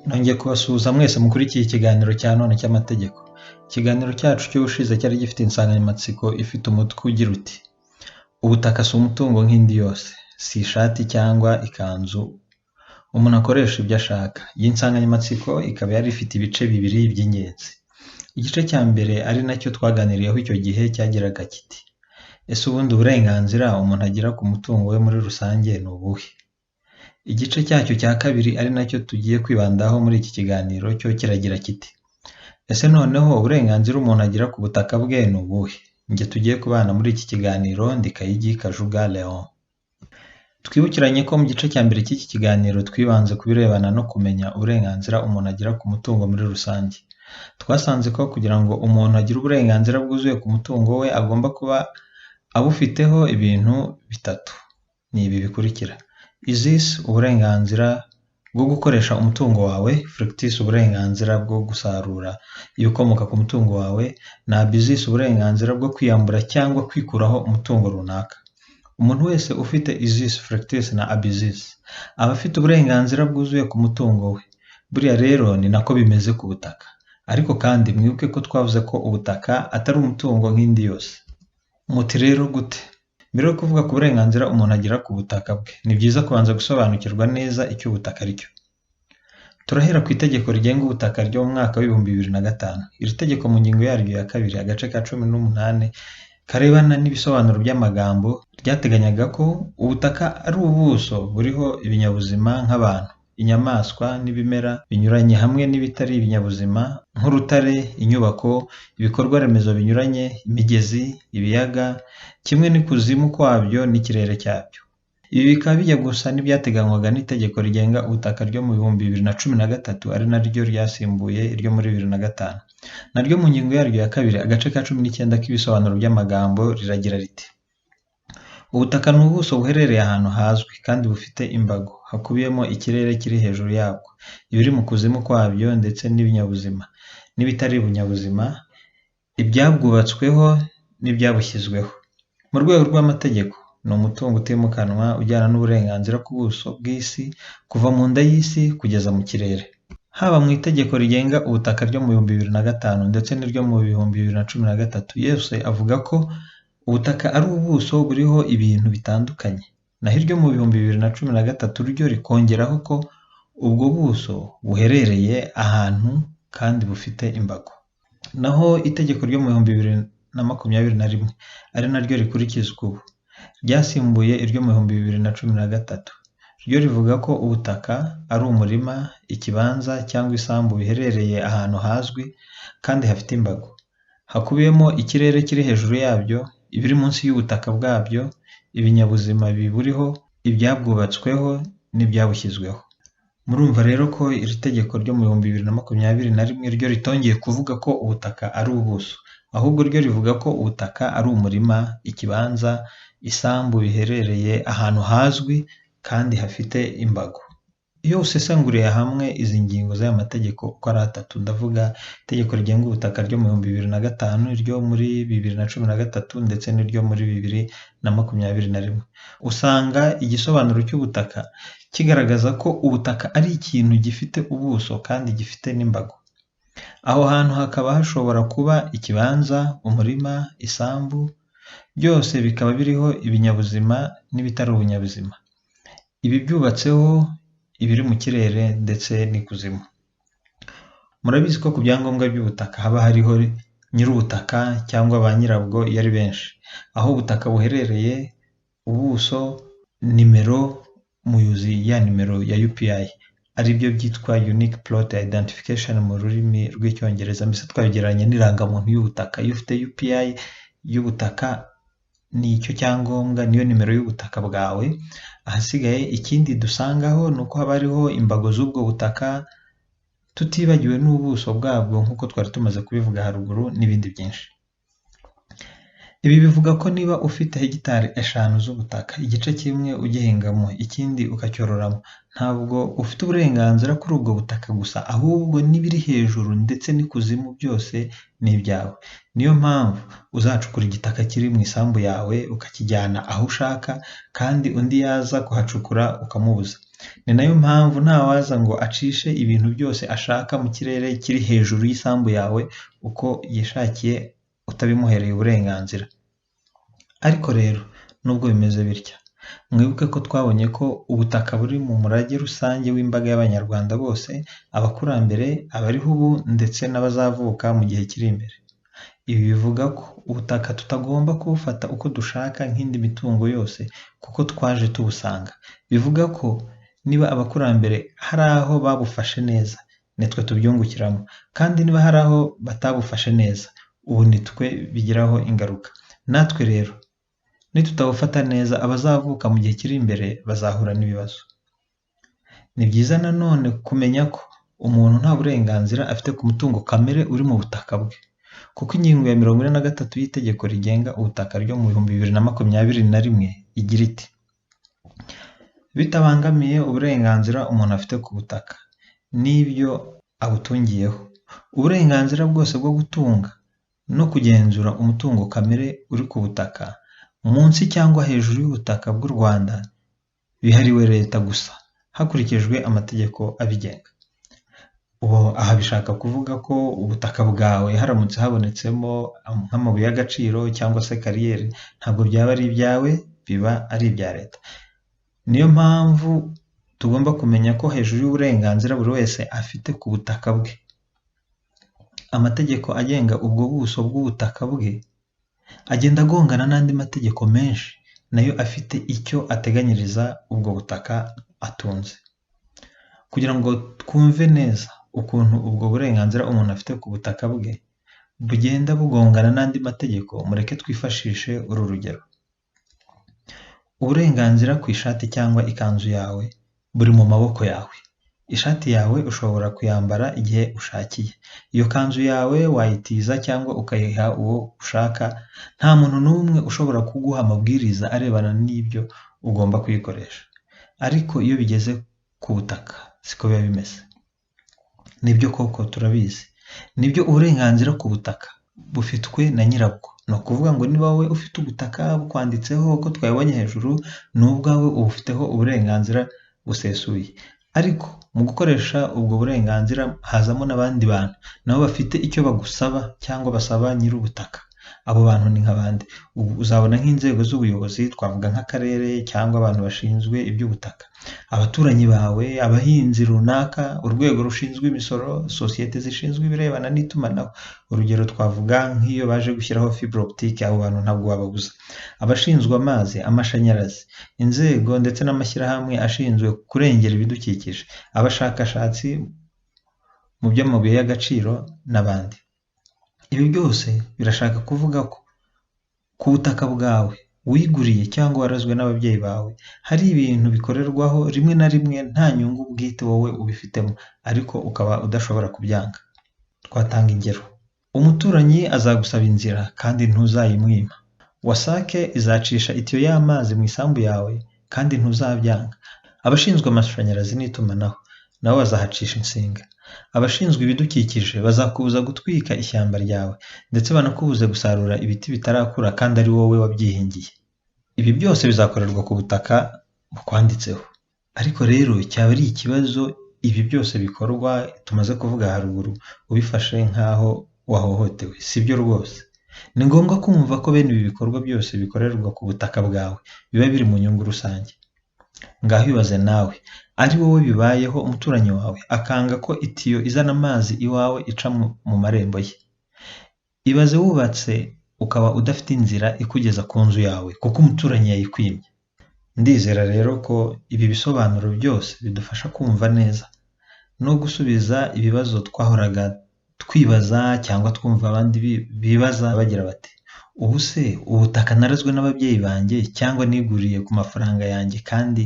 Nongeye kubasuhuza mwese mukurikiye ikiganiro cya none cy'amategeko. Ikiganiro cyacu cy'ubushize cyari gifite insanganyamatsiko ifite umutwe ugira uti ubutaka si umutungo nk'indi yose, si ishati cyangwa ikanzu umuntu akoresha ibyo ashaka. Iyi nsanganyamatsiko ikaba yari ifite ibice bibiri by'ingenzi. Igice cya mbere ari nacyo twaganiriyeho icyo gihe cyagiraga kiti ese ubundi uburenganzira umuntu agira ku mutungo we muri rusange ni ubuhe? Igice cyacyo cya kabiri ari nacyo tugiye kwibandaho muri iki kiganiro cyo kiragira kiti ese noneho uburenganzira umuntu agira ku butaka bwe ni ubuhe? Njye tugiye kubana muri iki kiganiro ndi Kayigi Kajuga Leon. Twibukiranye ko mu gice cya mbere cy'iki kiganiro twibanze ku birebana no kumenya uburenganzira umuntu agira ku mutungo muri rusange. Twasanze ko kugira ngo umuntu agire uburenganzira bwuzuye ku mutungo we agomba kuba abufiteho ibintu bitatu. Ni ibi bikurikira: Isis uburenganzira bwo gukoresha umutungo wawe, fructis uburenganzira bwo gusarura ibikomoka ku mutungo wawe, na abusis uburenganzira bwo kwiyambura cyangwa kwikuraho umutungo runaka. Umuntu wese ufite isis, fructis na abusis aba afite uburenganzira bwuzuye ku mutungo we. Buriya rero ni nako bimeze ku butaka. Ariko kandi mwibuke ko twavuze ko ubutaka atari umutungo nk'indi yose. Muti rero gute? Mbere yo kuvuga ku burenganzira umuntu agira ku butaka bwe, ni byiza kubanza gusobanukirwa neza icyo ubutaka ari cyo. Turahera ku itegeko rigenga ubutaka ryo mu mwaka w'ibihumbi 2005. Iri tegeko mu ngingo yaryo ya kabiri agace ka 18 karebana n'ibisobanuro by'amagambo ryateganyaga ko ubutaka ari ubuso buriho ibinyabuzima nk'abantu, inyamaswa n'ibimera binyuranye hamwe n'ibitari ibinyabuzima nk'urutare, inyubako, ibikorwa remezo binyuranye, imigezi, ibiyaga, kimwe n'ikuzimu kwabyo n'ikirere cyabyo. Ibi bikaba bijya gusa n'ibyateganywaga n'itegeko rigenga ubutaka ryo mu bihumbi 2013 ari naryo ryasimbuye iryo muri 2005. Naryo mu ngingo yaryo ya kabiri agace ka 19 k'ibisobanuro by'amagambo riragira riti ubutaka ni ubuso buherereye ahantu hazwi kandi bufite imbago, hakubiyemo ikirere kiri hejuru yabwo, ibiri mu kuzimu kwabyo ndetse n'ibinyabuzima n'ibitari ibinyabuzima, ibyabwubatsweho n'ibyabushyizweho. Mu rwego rw'amategeko, ni umutungo utimukanwa ujyana n'uburenganzira ku buso bw'isi kuva mu nda y'isi kugeza mu kirere. Haba mu itegeko rigenga ubutaka ryo mu 2005 ndetse n'iryo mu 2013 yose avuga ko ubutaka ari ubuso buriho ibintu bitandukanye. Naho iryo mu 2013 ryo rikongeraho ko ubwo buso buherereye ahantu kandi bufite imbago. Naho itegeko ryo mu 2021 ari naryo rikurikizwa ubu, ryasimbuye iryo mu 2013. Ryo rivuga ko ubutaka ari umurima, ikibanza cyangwa isambu biherereye ahantu hazwi kandi hafite imbago, hakubiyemo ikirere kiri hejuru yabyo, ibiri munsi y'ubutaka bwabyo, ibinyabuzima biburiho, ibyabwubatsweho n'ibyabushyizweho. Murumva rero ko iri tegeko ryo mu 2021 ryo ritongeye kuvuga ko ubutaka ari ubuso, ahubwo ryo rivuga ko ubutaka ari umurima, ikibanza, isambu biherereye ahantu hazwi kandi hafite imbago. Iyo usesenguriye hamwe izi ngingo z'aya mategeko uko ari atatu, ndavuga itegeko rigenga ubutaka ryo mu 2005, iryo muri 2013 ndetse n'iryo muri 2021, usanga igisobanuro cy'ubutaka kigaragaza ko ubutaka ari ikintu gifite ubuso kandi gifite n'imbago. Aho hantu hakaba hashobora kuba ikibanza, umurima, isambu, byose bikaba biriho ibinyabuzima n'ibitari ibinyabuzima, ibi byubatseho, ibiri mu kirere ndetse n'ikuzimu. Murabizi ko ku byangombwa by'ubutaka haba hariho nyir'ubutaka cyangwa ba nyirabwo iyo ari benshi, aho ubutaka buherereye, ubuso, nimero muyuzi ya nimero ya UPI, ari byo byitwa Unique Plot Identification mu rurimi rw'icyongereza. Mbese twabigereranya n'irangamuntu y'ubutaka. Iyo ufite UPI y'ubutaka ni icyo cyangombwa, niyo nimero y'ubutaka bwawe. Ahasigaye ikindi dusangaho ni uko haba hariho imbago z'ubwo butaka, tutibagiwe n'ubuso bwabwo nk'uko twari tumaze kubivuga haruguru n'ibindi byinshi. Ibi bivuga ko niba ufite hegitari 5 z'ubutaka, igice kimwe ugihingamo, ikindi ukacyororamo, ntabwo ufite uburenganzira kuri ubwo butaka gusa, ahubwo n'ibiri hejuru ndetse n'ikuzimu byose ni ibyawe. Niyo mpamvu uzacukura igitaka kiri mu isambu yawe ukakijyana aho ushaka, kandi undi yaza kuhacukura ukamubuza. Ni nayo mpamvu ntawaza ngo acishe ibintu byose ashaka mu kirere kiri hejuru y'isambu yawe uko yishakiye utabimuhereye uburenganzira. Ariko rero nubwo bimeze bitya, mwibuke ko twabonye ko ubutaka buri mu murage rusange w'imbaga y'Abanyarwanda bose, abakurambere, abariho ubu ndetse n'abazavuka mu gihe kiri imbere. Ibi bivuga ko ubutaka tutagomba kubufata uko dushaka nk'indi mitungo yose kuko twaje tubusanga. Bivuga ko niba abakurambere hari aho babufashe neza, nitwe tubyungukiramo, kandi niba hari aho batabufashe neza, ubu nitwe bigiraho ingaruka. Natwe rero nitutabufata neza, abazavuka mu gihe kiri imbere bazahura n'ibibazo. Ni byiza nanone kumenya ko umuntu nta burenganzira afite ku mutungo kamere uri mu butaka bwe, kuko ingingo ya 43 y'itegeko rigenga ubutaka ryo mu 2021 igira iti: bitabangamiye uburenganzira umuntu afite ku butaka n'ibyo abutungiyeho, uburenganzira bwose bwo gutunga no kugenzura umutungo kamere uri ku butaka munsi cyangwa hejuru y'ubutaka bw'u Rwanda bihariwe leta gusa hakurikijwe amategeko abigenga. Aha bishaka kuvuga ko ubutaka bwawe haramutse habonetsemo nk'amabuye y'agaciro cyangwa se kariyeri, ntabwo byaba ari ibyawe, biba ari ibya leta. Niyo mpamvu tugomba kumenya ko hejuru y'uburenganzira buri wese afite ku butaka bwe, amategeko agenga ubwo buso bw'ubutaka bwe agenda agongana n'andi mategeko menshi nayo afite icyo ateganyiriza ubwo butaka atunze. Kugira ngo twumve neza ukuntu ubwo burenganzira umuntu afite ku butaka bwe bugenda bugongana n'andi mategeko, mureke twifashishe uru rugero. Uburenganzira ku ishati cyangwa ikanzu yawe buri mu maboko yawe. Ishati yawe ushobora kuyambara igihe ushakiye. Iyo kanzu yawe wayitiza cyangwa ukayiha uwo ushaka, nta muntu n'umwe ushobora kuguha amabwiriza arebana n'ibyo ugomba kuyikoresha. Ariko iyo bigeze ku butaka siko biba bimeze. Nibyo koko turabizi. Nibyo uburenganzira ku butaka bufitwe na nyirabwo. Ni ukuvuga ngo niba wowe ufite ubutaka bukwanditseho ko twabibonye hejuru, n'ubwawe ubufiteho uburenganzira busesuye. Ariko mu gukoresha ubwo burenganzira hazamo n'abandi bantu nabo bafite icyo bagusaba cyangwa basaba nyir'ubutaka. Abo bantu ni nk'abandi. Uzabona nk'inzego z'ubuyobozi, twavuga nk'akarere cyangwa abantu bashinzwe iby'ubutaka, abaturanyi bawe, abahinzi runaka, urwego rushinzwe imisoro, sosiyete zishinzwe ibirebana n'itumanaho. Urugero twavuga nk'iyo baje gushyiraho fibre optique, abo bantu ntabwo wababuza. Abashinzwe amazi, amashanyarazi, inzego ndetse n'amashyirahamwe ashinzwe kurengera ibidukikije, abashakashatsi mu by'amabuye y'agaciro n'abandi. Ibi byose birashaka kuvuga ko ku butaka bwawe wiguriye cyangwa warazwe n'ababyeyi bawe, hari ibintu bikorerwaho rimwe na rimwe nta nyungu bwite wowe ubifitemo, ariko ukaba udashobora kubyanga. Twatanga ingero. Umuturanyi azagusaba inzira kandi ntuzayimwima. WASAC izacisha itiyo y'amazi mu isambu yawe kandi ntuzabyanga. Abashinzwe amashanyarazi n'itumanaho nabo bazahacisha insinga. Abashinzwe ibidukikije bazakubuza gutwika ishyamba ryawe ndetse banakubuze gusarura ibiti bitarakura kandi ari wowe wabyihingiye. Ibi byose bizakorerwa ku butaka bukwanditseho. Ariko rero cyaba ari ikibazo ibi byose bikorwa tumaze kuvuga haruguru ubifashe nk'aho wahohotewe. Sibyo rwose. Ni ngombwa kumva ko bene ibi bikorwa byose bikorerwa ku butaka bwawe biba biri mu nyungu rusange. Ngaho ibaze nawe, ari wowe bibayeho umuturanyi wawe akanga ko itiyo izana amazi iwawe ica mu marembo ye. Ibaze wubatse ukaba udafite inzira ikugeza ku nzu yawe kuko umuturanyi yayikwimye. Ndizera rero ko ibi bisobanuro byose bidufasha kumva neza no gusubiza ibibazo twahoraga twibaza cyangwa twumva abandi bibaza bagira bati: ubu se ubutaka narazwe n'ababyeyi banjye cyangwa niguriye ku mafaranga yanjye kandi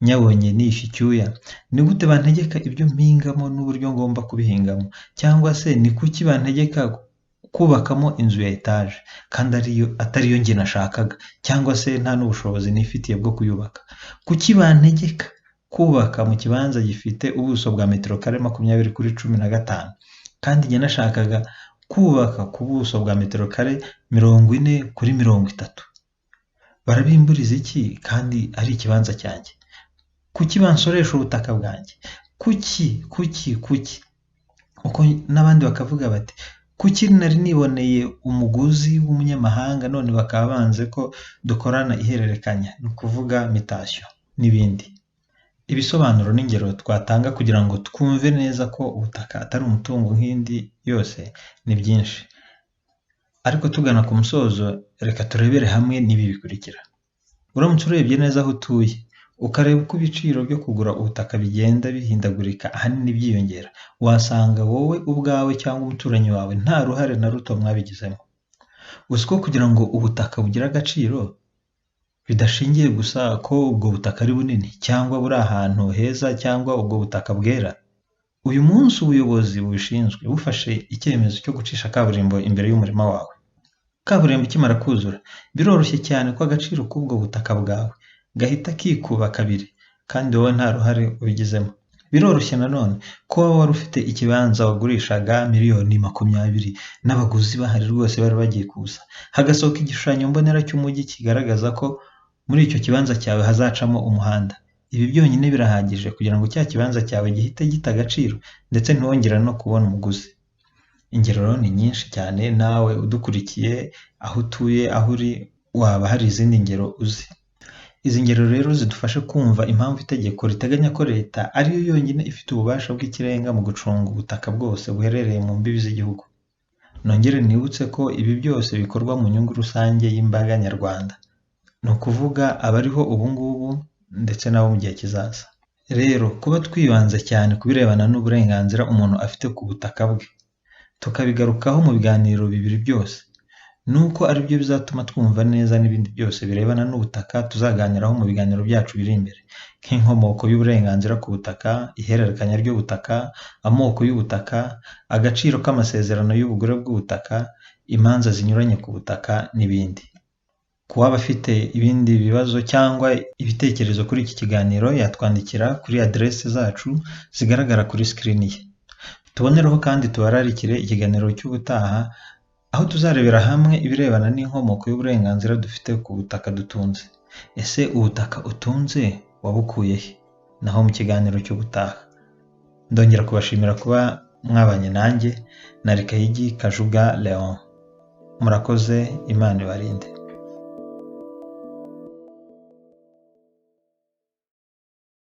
nyabonye nishe icyuya, ni gute bantegeka ibyo mpingamo n'uburyo ngomba kubihingamo? Cyangwa se ni kuki bantegeka kubakamo inzu ya etaje kandi atariyo njye nashakaga, cyangwa se nta n'ubushobozi nifitiye bwo kuyubaka? Kuki bantegeka kubaka mu kibanza gifite ubuso bwa metero kare 20x15 kandi njye nashakaga kubaka ku buso bwa metero kare 40x30? Barabimburiza iki kandi ari ikibanza cyanjye? Kuki bansoresha ubutaka bwanjye? Kuki? Uko n'abandi bakavuga bati kuki nari niboneye umuguzi w'umunyamahanga none bakaba banze ko dukorana ihererekanya, ni ukuvuga mutation n'ibindi. Ibisobanuro n'ingero twatanga kugira ngo twumve neza ko ubutaka atari umutungo nk'indi yose ni byinshi, ariko tugana ku musozo reka turebere hamwe n'ibi bikurikira. Uramutse urebye neza aho utuye ukareba uko ibiciro byo kugura ubutaka bigenda bihindagurika ahanini byiyongera, wasanga wowe ubwawe cyangwa umuturanyi wawe nta ruhare na ruto mwabigizemo. Uzi ko kugira ngo ubutaka bugire agaciro bidashingiye gusa ko ubwo butaka ari bunini cyangwa buri ahantu heza cyangwa ubwo butaka bwera. Uyu munsi ubuyobozi bubishinzwe bufashe icyemezo cyo gucisha kaburimbo imbere y'umurima wawe. Kaburimbo ikimara kuzura biroroshye cyane ko agaciro k'ubwo butaka bwawe gahita kikuba kabiri kandi wowe nta ruhare ubigizemo. Biroroshye nanone ko waba wari ufite ikibanza wagurishaga $20,000 n'abaguzi bahari rwose bari bagiye kuza, hagasohoka igishushanyo mbonera cy'umujyi kigaragaza ko muri icyo kibanza cyawe hazacamo umuhanda. Ibi byonyine birahagije kugira ngo cya kibanza cyawe gihite gita agaciro ndetse ntiwongere no kubona umuguzi. Ingero ni nyinshi cyane, nawe udukurikiye aho utuye aho uri waba hari izindi ngero uzi. Izi ngero rero zidufasha kumva impamvu itegeko riteganya ko leta ariyo yonyine ifite ububasha bw'ikirenga mu gucunga ubutaka bwose buherereye mu mbibi z'igihugu. Nongere nibutse ko ibi byose bikorwa mu nyungu rusange y'imbaga nyarwanda, ni ukuvuga abariho ubu ngubu ndetse n'abo mu gihe kizaza. Rero kuba twibanze cyane ku birebana n'uburenganzira umuntu afite ku butaka bwe tukabigarukaho mu biganiro bibiri byose, nuko ari byo bizatuma twumva neza n'ibindi byose birebana n'ubutaka tuzaganiraho mu biganiro byacu biri imbere, nk'inkomoko y'uburenganzira ku butaka, ihererekanya ry'ubutaka, amoko y'ubutaka, agaciro k'amasezerano y'ubugure bw'ubutaka, imanza zinyuranye ku butaka n'ibindi. Ku waba afite ibindi bibazo cyangwa ibitekerezo kuri iki kiganiro yatwandikira kuri aderesi zacu zigaragara kuri screen ye. Tubonereho kandi tubararikire ikiganiro cy'ubutaha aho tuzarebera hamwe ibirebana n'inkomoko y'uburenganzira dufite ku butaka dutunze. Ese ubutaka utunze wabukuye he? Naho mu kiganiro cy'ubutaha. Ndongera kubashimira kuba mwabanye nanjye, nari Kayigi Kajuga Leon. Murakoze, Imana ibarinde.